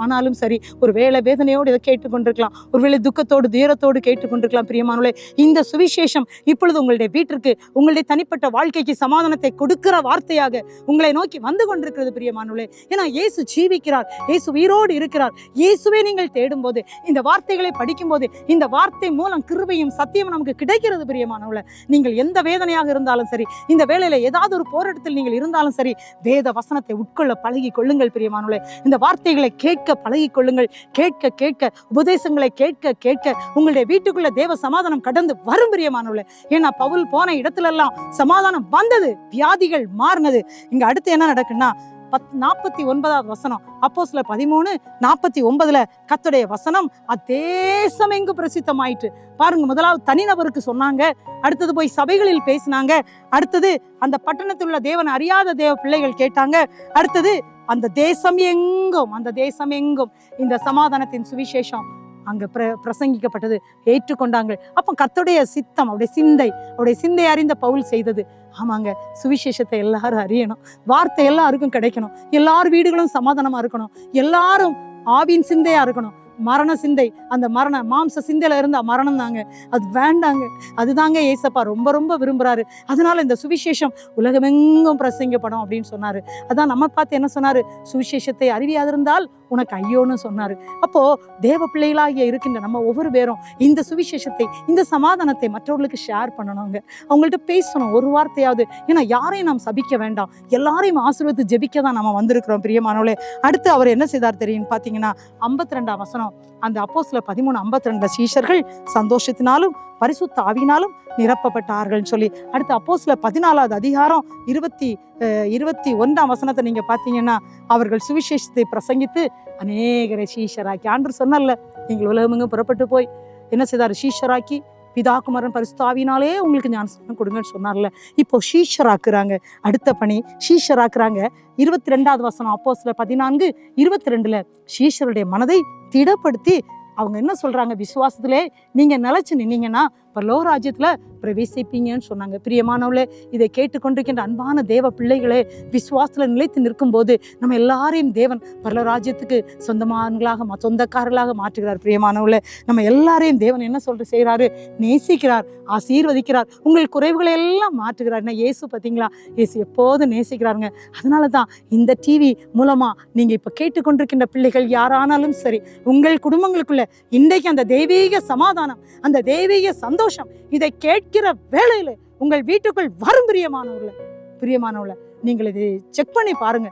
ஆனாலும் சரி, ஒரு வேளை வேதனையோடு இதை கேட்டுக்கொண்டிருக்கலாம், ஒருவேளை துக்கத்தோடு துயரத்தோடு கேட்டுக்கொண்டிருக்கலாம். பிரியமானவர்களே, இந்த சுவிசேஷம் இப்பொழுது உங்களுடைய வீட்டிற்கு, உங்களுடைய தனிப்பட்ட வாழ்க்கைக்கு சமாதானத்தை கொடுக்கிற வார்த்தையாக உங்களை நோக்கி வந்து கொண்டிருக்கிறது. பிரியமானவர்களே, ஏன்னா இயேசு ஜீவிக்கிறார், இயேசு உயிரோடு இருக்கிறார். இயேசுவை நீங்கள் தேடும் போது, இந்த வார்த்தைகளை படிக்கும் போது, இந்த வார்த்தை மூலம் கிருபையும் சத்தியமும் நமக்கு கிடைக்கிறது. பிரியமானவர்களே, நீங்கள் எந்த வேதனையாக இருந்தாலும் சரி, இந்த வேளையில ஏதாவது ஒரு போராட்டத்தில் நீங்கள் இருந்தாலும் சரி, வேத வசனத்தை உட்கொள்ள பழகி கொள்ளுங்கள். பிரியமானவர்களே, இந்த வார்த்தைகளை கேட்க பழகி கொள்ளுங்கள். கேட்க கேட்க, உபதேசங்களை கேட்க கேட்க உங்களுடைய வீட்டுக்குள்ள தேவ சமாதானம் கடந்து வரும். பிரியமானவர்களே, ஏன்னா பவுல் போன இடத்துல எல்லாம் சமாதானம் வந்தது, வியாதிகள் மாறினது. இங்க அடுத்து என்ன நடக்குன்னா, 49ஆவது வசனம் அப்போஸ்தலர் 13:49 கர்த்தருடைய வசனம் அத்தேசம் எங்கு பிரசித்தமாயிற்று. பாருங்க, முதலாவது தனிநபருக்கு சொன்னாங்க, அடுத்தது போய் சபைகளில் பேசினாங்க, அடுத்தது அந்த பட்டணத்தில் உள்ள தேவன் அறியாத தேவ பிள்ளைகள் கேட்டாங்க, அடுத்தது அந்த தேசம் எங்கும் இந்த சமாதானத்தின் சுவிசேஷம் அங்க பிரசங்கிக்கப்பட்டது, ஏற்றுக்கொண்டாங்க. அப்ப கர்த்தருடைய சித்தம், அவருடைய சிந்தை அறிந்த பவுல் செய்தது. ஆமாங்க, சுவிசேஷத்தை எல்லாரும் அறியணும், வார்த்தை எல்லாருக்கும் கிடைக்கணும், எல்லார் வீடுகளும் சமாதானமா இருக்கணும், எல்லாரும் ஆவியின் சிந்தையா இருக்கணும், மரண சிந்தை, அந்த மாம்ச சிந்தையில இருந்த மரணம் தாங்க, அது வேண்டாங்க. அதுதாங்க ஏசப்பா ரொம்ப ரொம்ப விரும்புறாரு. அதனால இந்த சுவிசேஷம் உலகமெங்கும் பிரசங்கப்படும் அப்படின்னு சொன்னாரு. அதான் நம்ம பார்த்து என்ன சொன்னாரு, சுவிசேஷத்தை அறிவியாதிருந்தால் உனக்கு ஐயோன்னு சொன்னாரு. அப்போ தேவ பிள்ளைகளாகிய இருக்கின்ற நம்ம ஒவ்வொரு பேரும் இந்த சுவிசேஷத்தை, இந்த சமாதானத்தை மற்றவர்களுக்கு ஷேர் பண்ணணுங்க. அவங்கள்ட்ட பேசணும் ஒரு வார்த்தையாவது. ஏன்னா யாரையும் நாம் சபிக்க வேண்டாம், எல்லாரையும் ஆசீர்வதித்து ஜெபிக்க தான் நம்ம வந்திருக்கிறோம் பிரியமானவர்களே. அடுத்து அவர் என்ன செய்தார் தெரியும் பார்த்தீங்கன்னா, 52ஆம் வசனம், அந்த அப்போஸ்தலர் 13:52 சீஷர்கள் சந்தோஷத்தினாலும் பரிசுத்த ஆவியினாலும் நிரப்பப்பட்டார்கள் சொல்லி, அடுத்து அப்போஸ்தலர் 14வது அதிகாரம் 21ஆம் வசனத்தை நீங்க பார்த்தீங்கன்னா, அவர்கள் சுவிசேஷத்தை பிரசங்கித்து அநேகரை சீஷராக்கி, ஆண்டவர் சொன்னார்ல, நீங்கள் உலகமெங்கும் புறப்பட்டு போய் என்ன செய்தார், சீஷராக்கி பிதா குமாரன் பரிசுத்த ஆவியினாலே உங்களுக்கு ஞானஸ்நானம் கொடுங்கன்னு சொன்னார்ல. இப்போ சீஷராக்குறாங்க. அடுத்த பணி சீஷராக்குறாங்க. 22வது வசனம் அப்போஸ்தலர் 14:22 சீஷருடைய மனதை திடப்படுத்தி அவங்க என்ன சொல்றாங்க, விசுவாசத்திலே நீங்க நிலைச்சு நின்னீங்கன்னா பரலோக ராஜ்யத்துல பிரவேசிப்பீங்கன்னு சொன்னாங்க. பிரியமானவர்களே, இதை கேட்டுக்கொண்டிருக்கின்ற அன்பான தேவ பிள்ளைகளே, விசுவாசத்துல நிலைத்து நிற்கும் போது நம்ம எல்லாரையும் தேவன் பரலோக ராஜ்யத்துக்கு சொந்தக்காரர்களாக மாற்றுகிறார். பிரியமானவர்களே, நம்ம எல்லாரையும் தேவன் என்ன செய்யறாரு, நேசிக்கிறார், ஆசீர்வதிக்கிறார், உங்கள் குறைவுகளை எல்லாம் மாற்றுகிறார். இயேசு பார்த்தீங்களா, இயேசு எப்போதும் நேசிக்கிறாருங்க. அதனாலதான் இந்த டிவி மூலமா நீங்க இப்ப கேட்டுக்கொண்டிருக்கின்ற பிள்ளைகள் யாரானாலும் சரி, உங்கள் குடும்பங்களுக்குள்ள இன்றைக்கு அந்த தெய்வீக சமாதானம், அந்த தெய்வீக சந்தோஷம் இதை கேட்கிற வேளையில உங்கள் வீட்டுக்குள் வரும். பிரியமானவர்களே, நீங்கள் இது செக் பண்ணி பாருங்க.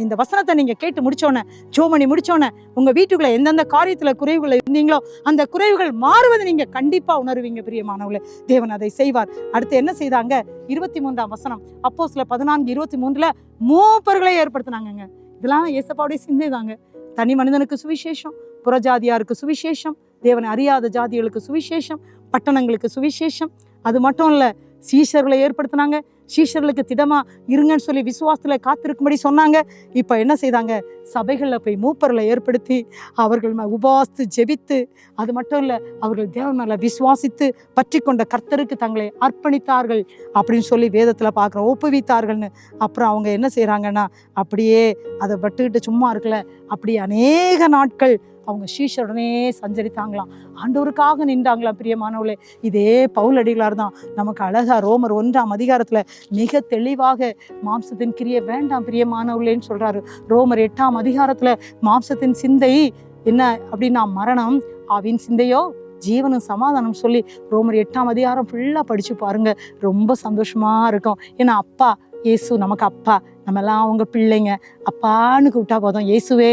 இந்த வசனத்தை நீங்க கேட்டு முடிச்சோன்னே, ஜோமணி முடிச்சோன்னே, உங்க வீட்டுக்குள்ள எந்தெந்த காரியத்துல குறைவுகள் இருந்தீங்களோ அந்த குறைவுகள் மாறுவதை நீங்க கண்டிப்பா உணர்வீங்க. பிரியமானவர்களே, தேவன் அதை செய்வார். அடுத்து என்ன செய்தாங்க, 23ஆம் வசனம் அப்போஸ்தலர் 14:23 மூப்பர்களை ஏற்படுத்தினாங்க. இதெல்லாம் இயேசுவுடைய சிந்தை தாங்க. தனி மனிதனுக்கு சுவிசேஷம், புறஜாதியாருக்கு சுவிசேஷம், தேவனை அறியாத ஜாதிகளுக்கு சுவிசேஷம், பட்டணங்களுக்கு சுவிசேஷம். அது மட்டும் இல்ல, சீஷர்களை ஏற்படுத்தினாங்க. சீஷர்களுக்கு திடமா இருங்கன்னு சொல்லி விசுவாசத்துல காத்திருக்கும்படி சொன்னாங்க. இப்ப என்ன செய்தாங்க, சபைகள்ல போய் மூப்பர்களை ஏற்படுத்தி அவர்கள் உபவாசித்து ஜெபித்து, அது மட்டும் இல்ல, அவர்கள் தேவன் மேல விசுவாசித்து பற்றி கொண்ட கர்த்தருக்கு தங்களை அர்ப்பணித்தார்கள் அப்படின்னு சொல்லி வேதத்துல பார்க்குறோம், ஒப்புவித்தார்கள்னு. அப்புறம் அவங்க என்ன செய்யறாங்கன்னா, அப்படியே அதை பட்டுக்கிட்டு சும்மா இருக்கல, அப்படி அநேக நாட்கள் அவங்க சீஷருடனே சஞ்சரித்தாங்களாம், ஆண்டவருக்காக நின்றாங்களாம். பிரியமானவர்களே, இதே பவுலடிகளார் தான் நமக்கு அழகா ரோமர் 1ஆம் அதிகாரத்துல மிக தெளிவாக மாம்சத்தின் கிரியை வேண்டாம் பிரியமானவர்களேன்னு சொல்றாரு. ரோமர் 8ஆம் அதிகாரத்துல மாம்சத்தின் சிந்தை என்ன அப்படின்னா மரணம், ஆவின் சிந்தையோ ஜீவனும் சமாதானம் சொல்லி ரோமர் 8ஆம் அதிகாரம் ஃபுல்லா படிச்சு பாருங்க. ரொம்ப சந்தோஷமா இருக்கும். ஏன்னா அப்பா இயேசு நமக்கு அப்பா, நம்ம எல்லாம் அவங்க பிள்ளைங்க. அப்பான்னு கூப்பிட்டா போதும், இயேசுவே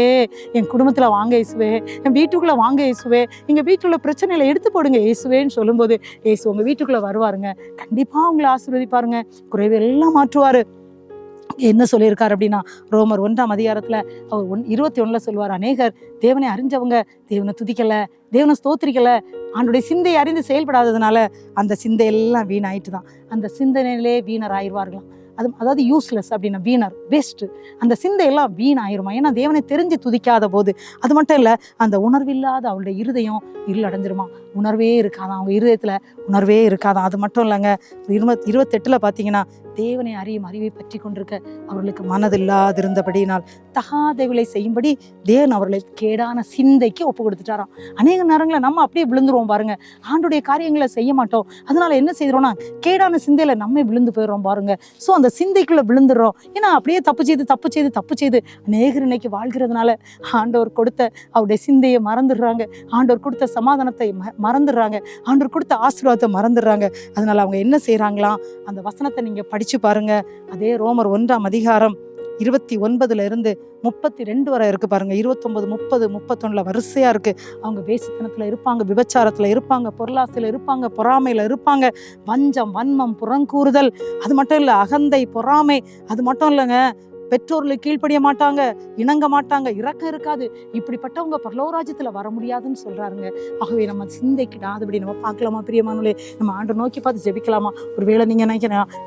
என் குடும்பத்துல வாங்க, இயேசுவே என் வீட்டுக்குள்ள வாங்க, இயேசுவே எங்க வீட்டுக்குள்ள பிரச்சனைகளை எடுத்து போடுங்க இயேசுவேன்னு சொல்லும்போது இயேசு உங்க வீட்டுக்குள்ள வருவாருங்க. கண்டிப்பா உங்களை ஆசீர்வதிப்பாருங்க, குறைவு எல்லாம் மாற்றுவாரு. என்ன சொல்லியிருக்காரு அப்படின்னா, ரோமர் 1ஆம் அதிகாரத்துல அவர் 21 சொல்லுவார், அநேகர் தேவனை அறிஞ்சவங்க தேவனை துதிக்கல, தேவனை ஸ்தோத்திரிக்கல, அவனுடைய சிந்தையை அறிந்து செயல்படாததுனால அந்த சிந்தையெல்லாம் வீணாயிட்டு தான், அந்த சிந்தனையிலே வீணர் ஆயிடுவார்களாம். அதாவது யூஸ்லெஸ் அப்படின்னா வீணர், வேஸ்ட்டு. அந்த சிந்தையெல்லாம் வீணாயிருமா. ஏன்னா தேவனை தெரிஞ்சு துதிக்காத போது. அது மட்டும் இல்லை, அந்த உணர்வில்லாத அவளுடைய இருதயம் இருளடைஞ்சிருமா, உணர்வே இருக்காதான், அவங்க இருதயத்தில் உணர்வே இருக்காதான். அது மட்டும் இல்லைங்க, 28 பார்த்தீங்கன்னா, தேவனை அறியும் அறிவை பற்றி கொண்டிருக்க அவர்களுக்கு மனதில்லாதிருந்தபடியினால் தகாதவிலை செய்யும்படி தேவன் அவர்களை கேடான சிந்தைக்கு ஒப்பு கொடுத்துட்டாராம். அநேக நேரங்களில் நம்ம அப்படியே விழுந்துருவோம் பாருங்க, ஆண்டுடைய காரியங்களை செய்ய மாட்டோம். அதனால என்ன செய்யறோம்னா, கேடான சிந்தையில நம்ம விழுந்து போயிடுறோம் பாருங்க. ஸோ அந்த சிந்தைக்குள்ள விழுந்துடுறோம். ஏன்னா அப்படியே தப்பு செய்து அநேகர் இன்னைக்கு வாழ்கிறதுனால ஆண்டவர் கொடுத்த அவருடைய சிந்தையை மறந்துடுறாங்க, ஆண்டவர் கொடுத்த சமாதானத்தை மறந்துடுறாங்க, ஆண்டவர் கொடுத்த ஆசீர்வாதத்தை மறந்துடுறாங்க. அதனால அவங்க என்ன செய்யறாங்களாம், அந்த வசனத்தை நீங்க படிச்சு பாருங்க. அதே ரோமர் 1ஆம் அதிகாரம் 29 இருந்து 32 வரை இருக்கு பாருங்க. 29, 30, 31 வரிசையா இருக்கு. அவங்க வேசித்தனத்துல இருப்பாங்க, விபச்சாரத்துல இருப்பாங்க, பொருளாசையில இருப்பாங்க, பொறாமையில இருப்பாங்க, வஞ்சம், வன்மம், புறங்கூறுதல், அது மட்டும் இல்ல அகந்தை, பொறாமை, அது மட்டும் இல்லைங்க, பெற்றோர்களுக்கு கீழ்ப்படிய மாட்டாங்க, இணங்க மாட்டாங்க, இரக்கம் இருக்காது. இப்படிப்பட்டவங்க பரலோகராஜ்யத்துல வர முடியாதுன்னு சொல்றாருங்க. ஆகவே நம்ம சிந்தைக்கிடாதபடி நம்ம பார்க்கலாமா பிரியமானவர்களே, நம்ம ஆண்டவர் நோக்கி பார்த்து ஜெபிக்கலாமா. ஒருவேளை நீங்க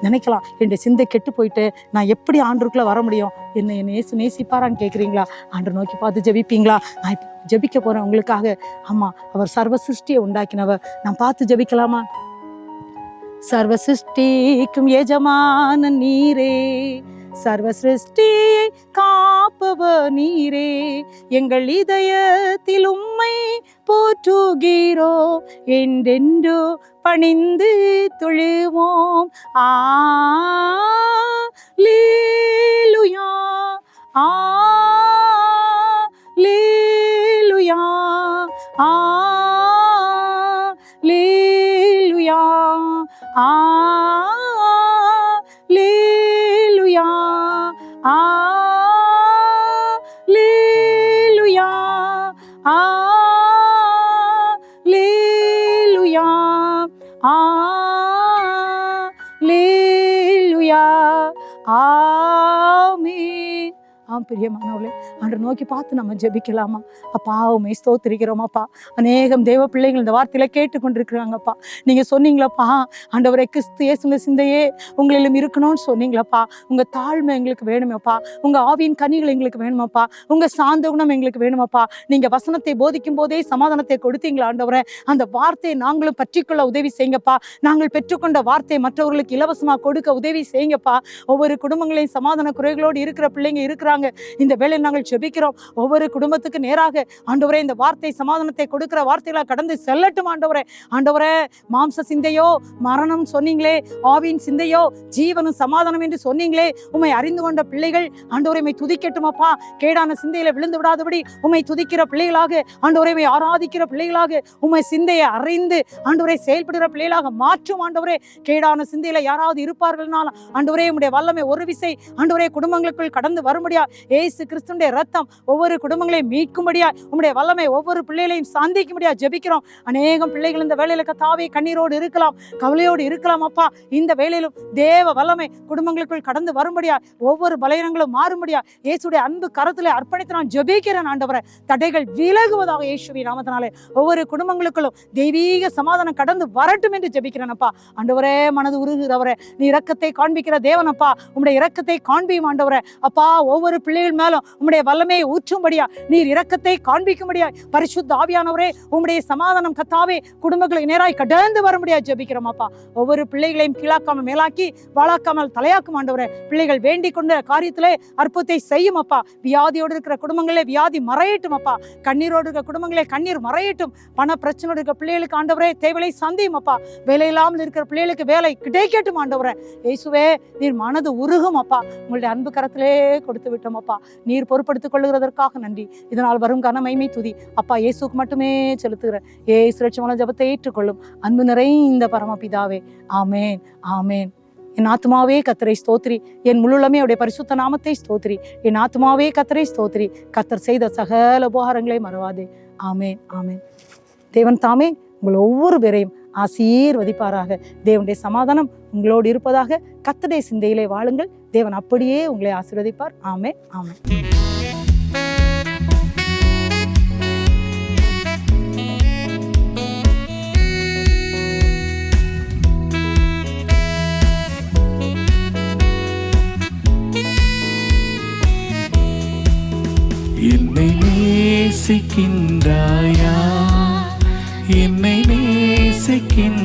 நினைக்கலாம், என்னுடைய சிந்தை கெட்டு போயிட்டு நான் எப்படி ஆண்டவருக்குள்ள வர முடியும், என்னை இயேசு நேசிப்பாரான்னு கேட்குறீங்களா? ஆண்டவர் நோக்கி பார்த்து ஜெபிப்பீங்களா? நான் இப்போ ஜெபிக்க போறேன் உங்களுக்காக. ஆமா, அவர் சர்வ சிருஷ்டியை உண்டாக்கினவர். நான் பார்த்து ஜெபிக்கலாமா? சர்வ சிருஷ்டிக்கும் எஜமான நீரே, சர்வ சிருஷ்டியை காப்பவர் நீரே. எங்கள் இதயத்தில் உம்மை போற்றுகிறோம், என்றென்றோ பணிந்து தொழுவோம். அல்லேலூயா, அல்லேலூயா, அல்லேலூயா, அல்லேலூயா, அல்லேலூயா, அல்லேலூயா, அல்லேலூயா, ஆமென். பிரியமானவர்களே, அன்று நோக்கி பார்த்து நம்ம ஜெபிக்கலாமா? அப்பா உம்மை ஸ்தோத்திரிக்கிறோமாப்பா. அநேகம் தேவ பிள்ளைகள் இந்த வார்த்தையில கேட்டுக்கொண்டிருக்கிறாங்கப்பா. நீங்க சொன்னீங்களப்பா, ஆண்டவரே கிறிஸ்து இயேசுவின் சிந்தையே உங்களிலும் இருக்கணும்னு சொன்னீங்களப்பா. உங்க தாழ்மை எங்களுக்கு வேணுமேப்பா, உங்க ஆவியின் கனிகள் எங்களுக்கு வேணுமாப்பா, உங்க சாந்த குணம் எங்களுக்கு வேணுமாப்பா. நீங்க வசனத்தை போதிக்கும் போதே சமாதானத்தை கொடுத்தீங்களா ஆண்டவரே? அந்த வார்த்தையை நாங்களும் பற்றிக்கொள்ள உதவி செய்யுங்கப்பா. நாங்கள் பெற்றுக்கொண்ட வார்த்தையை மற்றவர்களுக்கு இலவசமா கொடுக்க உதவி செய்யுங்கப்பா. ஒவ்வொரு குடும்பங்களையும் சமாதான குறைகளோடு இருக்கிற பிள்ளைங்க இருக்கிறாங்க. இந்த வேளை நாங்கள் ஜெபிக்கிறோம். ஒவ்வொரு குடும்பத்துக்கு நேராக ஆண்டவரே இந்த வார்த்தை சமாதானத்தை கொடுக்கிற வார்த்தைகளை கடந்து செல்லட்டும் ஆண்டவரே. ஆண்டவரே, மாம்ச சிந்தையோ மரணம் சொன்னீங்களே, ஆவியின் சிந்தையோ ஜீவனும் சமாதானம் என்று சொன்னீங்களே. உம்மை அறிந்து கொண்ட பிள்ளைகள் ஆண்டவரை உம்மை துதிக்கட்டுமாப்பா. கேடான சிந்தையில விழுந்து விடாதபடி உம்மை துதிக்கிற பிள்ளைகளாக, ஆண்டவரை உம்மை ஆராதிக்கிற பிள்ளைகளாக, உம்மை சிந்தையை அறிந்து ஆண்டவரை செயல்படுகிற பிள்ளைகளாக மாற்றும் ஆண்டவரே. கேடான சிந்தையில யாராவது இருப்பார்கள்னாலும் ஆண்டவரே உம்முடைய வல்லமை ஒரு விசை ஆண்டவரே குடும்பங்களுக்குள் கடந்து வரும்படியா இயேசு கிறிஸ்துவின் ரத்தம் ஒவ்வொரு குடும்பங்களையும் மீட்கும்படியா, உம்முடைய வல்லமை ஒவ்வொரு பிள்ளைகளையும் சந்திக்கும்படியா ஜெபிக்கிறோம். அநேகம் பிள்ளைகள் இந்த வேளையில கர்த்தாவே கண்ணீரோடு இருக்கலாம், கவலையோடு இருக்கலாம் அப்பா. இந்த வேளையிலும் தேவ வல்லமை குடும்பங்களுக்குள் கடந்து வரும்படியா, ஒவ்வொரு பலவீனங்களும் மாறும்படியா இயேசுடைய அன்பு கரத்திலே அர்ப்பணித்து நான் ஜெபிக்கிறேன் ஆண்டவரே. தடைகள் விலகுவதாக இயேசுவின் நாமத்தினாலே ஒவ்வொரு குடும்பங்களுக்குள்ளும் தெய்வீக சமாதானம் கடந்து வரட்டும் என்று ஜெபிக்கிறேன் அப்பா. ஆண்டவரே, மனது உருகுகிறவரே, நீ இரக்கத்தை காண்பிக்கிற தேவனப்பா. உம்முடைய இரக்கத்தை காண்பியும் ஆண்டவரே. அப்பா, ஒவ்வொரு பிள்ளைகள் மேலும் உம்முடைய வல்லமையை ஊற்றும்படியா, நீர் இரக்கத்தை காண்பிக்கும்படியா பரிசுத்த ஆவியானவரே உம்முடைய சமாதானம் கர்த்தாவே குடும்பங்களை நேராய் கடந்து வரும்படியா ஜெபிக்கிறோம் அப்பா. ஒவ்வொரு பிள்ளைகளையும் கீழாக்காமல் மேலாக்கி, வாழாக்காமல் தலையாக்கும் ஆண்டவரே. பிள்ளைகள் வேண்டிக் கொண்ட காரியத்திலே அற்புதத்தை செய்யும் அப்பா. வியாதியோடு இருக்கிற குடும்பங்களே வியாதி மறையட்டும் அப்பா. கண்ணீரோடு இருக்கிற குடும்பங்களே கண்ணீர் மறையட்டும். பண பிரச்சனையோடு இருக்கிற பிள்ளைகளுக்கு ஆண்டவரே தேவையை சந்தியும் அப்பா. வேலை இல்லாமல் இருக்கிற பிள்ளைகளுக்கு வேலை கிடைக்கட்டும் ஆண்டவரே. இயேசுவே, நீர் மனது உருகும் அப்பா. உங்களுடைய அன்பு கரத்திலே கொடுத்து விட்டோம் அப்பா. நீர் பொறுப்படுத்திக் கொள்ளுகிறதற்காக நன்றி. இதனால் வரும் கன மகிமை துதி அப்பா இயேசுக்கு மட்டுமே செலுத்துகிற இயேசு இரட்சகமான ஜெபத்தை ஏற்றுக்கொள்ளும் அன்பு நிறைந்த பரமபிதாவே. ஆமேன், ஆமேன். என் ஆத்மாவே கர்த்தரை ஸ்தோத்திரி, என் முழுமே அவருடைய பரிசுத்த நாமத்தை ஸ்தோத்திரி. என் ஆத்மாவே கர்த்தரை ஸ்தோத்திரி, கர்த்தர் செய்த சகல உபகாரங்களை மறவாதே. ஆமேன், ஆமேன். தேவன் தாமே உங்கள் ஒவ்வொரு பேரையும் ஆசீர்வதிப்பாராக. தேவனுடைய சமாதானம் உங்களோடு இருப்பதாக. கர்த்தருடைய சிந்தையிலே வாழுங்கள். தேவன் அப்படியே உங்களை ஆசீர்வதிப்பார். ஆமென், ஆமென்.
என்னை நேசிக்கின்றாயா, என்னை நேசிக்கின்றாயா.